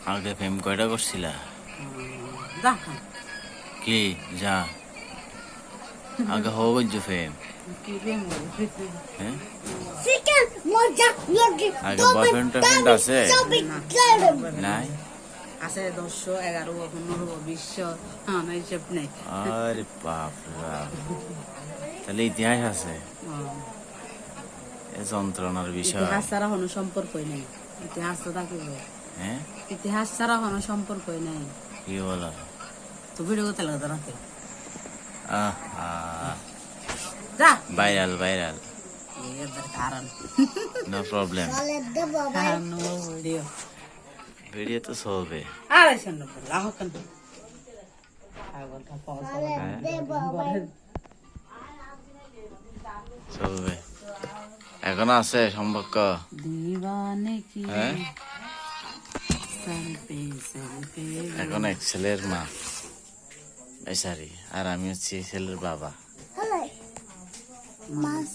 আগে প্রেম কয়টা করছিলা দেখো কি যা আগে হো গঞ্জু প্রেম কি প্রেম হবে হ্যাঁ চিকেন মজা লাগে আগে বয়ফ্রেন্ড টয়ফ্রেন্ড আছে নাই আছে 10 11 15 20 হ্যাঁ না হিসেব নেই আরে বাপ রে বাপ তাহলে ইতিহাস আছে এ যন্ত্রণার বিষয় ইতিহাস ছাড়া কোনো সম্পর্কই নেই ইতিহাস তো থাকিব হ্যাঁ ইতিহাস ছাড়া কোনো সম্পর্কই নেই কি বলো তো ভিডিও করতে লাগে রাতে আহ যা ভাইরাল ভাইরাল এদের কারণ নো প্রবলেম বলে দে বাবা নো ভিডিও ভিডিও তো চলবে আরে শুনো লাহ কেন আগলটা পাওয়া বলে দে বাবা চলবে এখনো আছে সম্পর্ক দিবানে কি হ্যাঁ সেলফি সেলফি এখন এক ছেলের মা বেচারি আর আমি হচ্ছি ছেলের বাবা হ্যালো মাছ